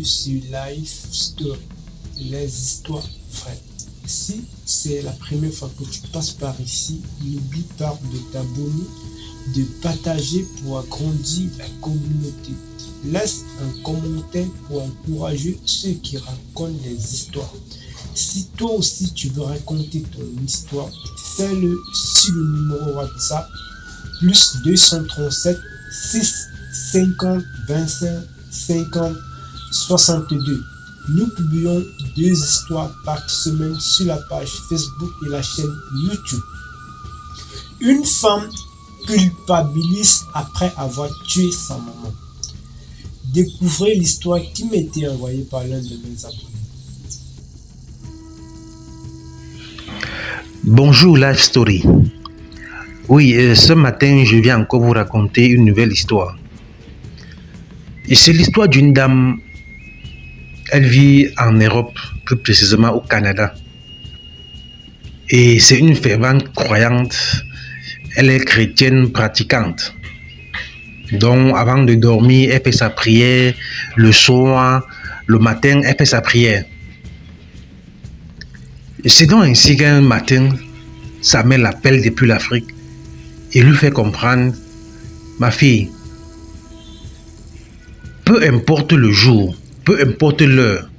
sur Life Story, les histoires vraies. Si c'est la première fois que tu passes par ici, n'oublie pas de t'abonner, de partager pour agrandir la communauté. Laisse un commentaire pour encourager ceux qui racontent des histoires. Si toi aussi tu veux raconter ton histoire, fais-le sur le numéro WhatsApp plus 237 6 50 25 50 62. Nous publions 2 histoires par semaine sur la page Facebook et la chaîne YouTube. Une femme culpabilise après avoir tué sa maman. Découvrez l'histoire qui m'a été envoyée par l'un de mes abonnés. Bonjour Life Story. Oui, ce matin, je viens encore vous raconter une nouvelle histoire. Et c'est l'histoire d'une dame. Elle vit en Europe, plus précisément au Canada. Et c'est une fervente croyante. Elle est chrétienne pratiquante. Donc, avant de dormir, elle fait sa prière. Le soir, le matin, elle fait sa prière. Et c'est donc ainsi qu'un matin, sa mère l'appelle depuis l'Afrique et lui fait comprendre: ma fille, peu importe le jour, peu importe l'heure,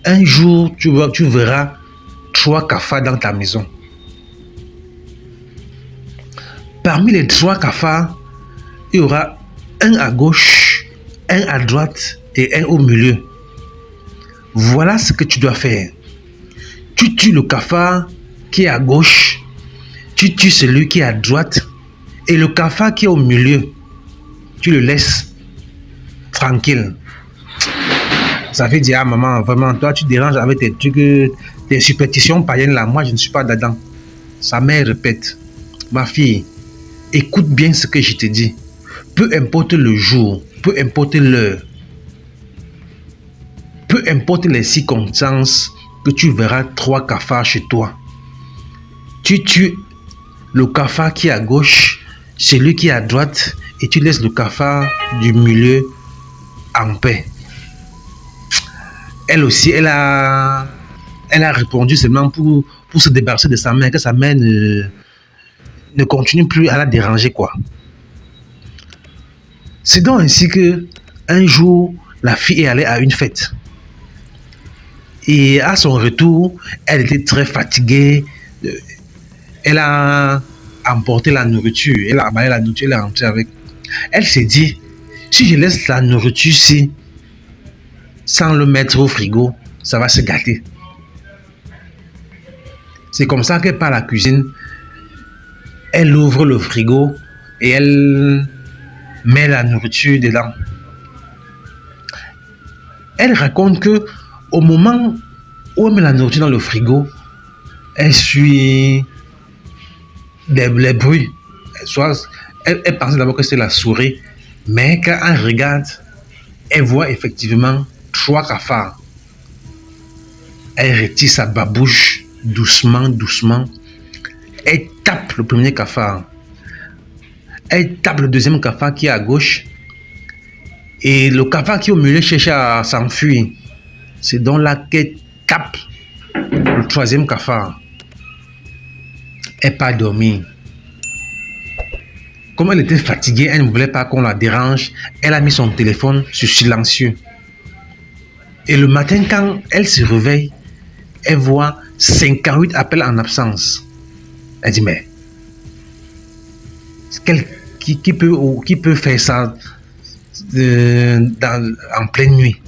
un jour tu verras 3 cafards dans ta maison. Parmi les 3 cafards, il y aura un à gauche, un à droite et un au milieu. Voilà ce que tu dois faire. Tu tues le cafard qui est à gauche, tu tues celui qui est à droite, et le cafard qui est au milieu, tu le laisses tranquille. Ça fait dire: ah maman, vraiment, toi tu déranges avec tes trucs, tes superstitions païennes là, moi je ne suis pas dedans. Sa mère répète: ma fille, écoute bien ce que je te dis. Peu importe le jour, peu importe l'heure, peu importe les circonstances, que tu verras 3 cafards chez toi. Tu tues le cafard qui est à gauche, celui qui est à droite, et tu laisses le cafard du milieu en paix. Elle aussi, elle a répondu seulement pour se débarrasser de sa mère, que sa mère ne continue plus à la déranger, quoi. C'est donc ainsi que un jour, la fille est allée à une fête. Et à son retour, elle était très fatiguée. Elle a emporté la nourriture. Elle a emballé la nourriture, elle est rentrée avec. Elle s'est dit: si je laisse la nourriture ici, sans le mettre au frigo, ça va se gâter. C'est comme ça qu'elle part à la cuisine. Elle ouvre le frigo et elle met la nourriture dedans. Elle raconte que au moment où elle met la nourriture dans le frigo, elle suit les bruits. Elle pensait d'abord que c'est la souris, mais quand elle regarde, elle voit effectivement 3 cafards. Elle retire sa babouche doucement, doucement. Elle tape le premier cafard. Elle tape le deuxième cafard qui est à gauche. Et le cafard qui est au milieu cherche à s'enfuir. C'est donc là qu'elle tape le 3e cafard. Elle part dormir. Comme elle était fatiguée, elle ne voulait pas qu'on la dérange. Elle a mis son téléphone sur silencieux. Et le matin, quand elle se réveille, elle voit 58 appels en absence. Elle dit: mais qui peut faire ça en pleine nuit?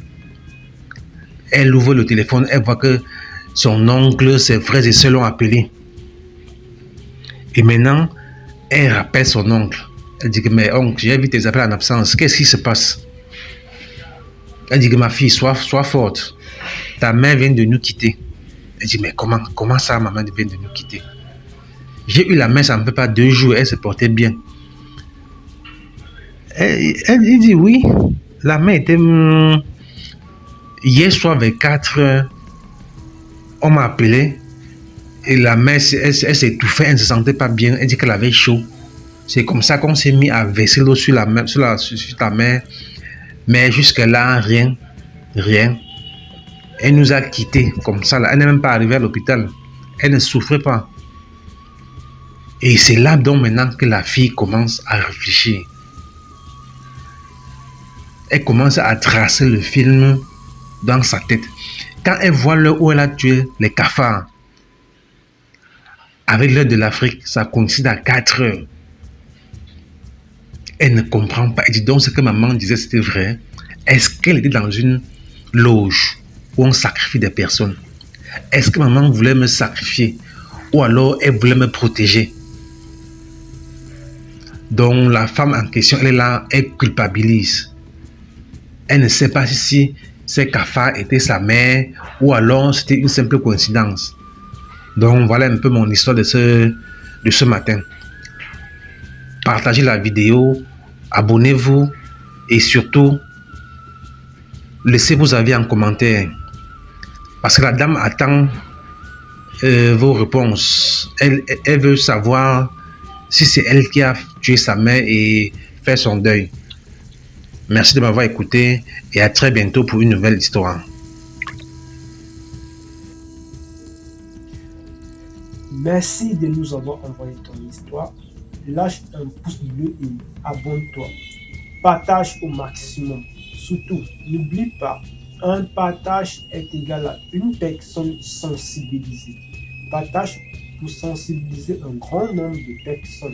Elle ouvre le téléphone, elle voit que son oncle, ses frères et sœurs l'ont appelé. Et maintenant, elle rappelle son oncle. Elle dit: mais oncle, j'ai vu tes appels en absence. Qu'est-ce qui se passe? Elle dit: ma fille, sois forte. Ta mère vient de nous quitter. Elle dit: mais comment ça, maman vient de nous quitter? J'ai eu la mère, ça ne fait pas 2 jours, elle se portait bien. Elle dit: oui, la mère était... Hier soir, vers 4 heures, on m'a appelé et la mère, elle s'est étouffée, elle ne se sentait pas bien, elle dit qu'elle avait chaud. C'est comme ça qu'on s'est mis à verser l'eau sur ta mère. Mais jusque-là, rien, rien. Elle nous a quittés comme ça. Là. Elle n'est même pas arrivée à l'hôpital. Elle ne souffrait pas. Et c'est là donc maintenant que la fille commence à réfléchir. Elle commence à tracer le film dans sa tête. Quand elle voit l'heure où elle a tué les cafards, avec l'heure de l'Afrique, ça coïncide à 4 heures. Elle ne comprend pas. Elle dit donc ce que maman disait, c'était vrai. Est-ce qu'elle était dans une loge où on sacrifie des personnes? Est-ce que maman voulait me sacrifier? Ou alors elle voulait me protéger? Donc la femme en question, elle est là, elle culpabilise. Elle ne sait pas si ces cafards étaient sa mère ou alors c'était une simple coïncidence. Donc voilà un peu mon histoire de ce matin. Partagez la vidéo, abonnez-vous et surtout, laissez vos avis en commentaire. Parce que la dame attend vos réponses. Elle veut savoir si c'est elle qui a tué sa mère et fait son deuil. Merci de m'avoir écouté et à très bientôt pour une nouvelle histoire. Merci de nous avoir envoyé ton histoire. Lâche un pouce bleu et abonne-toi. Partage au maximum. Surtout, n'oublie pas, un partage est égal à une personne sensibilisée. Partage pour sensibiliser un grand nombre de personnes.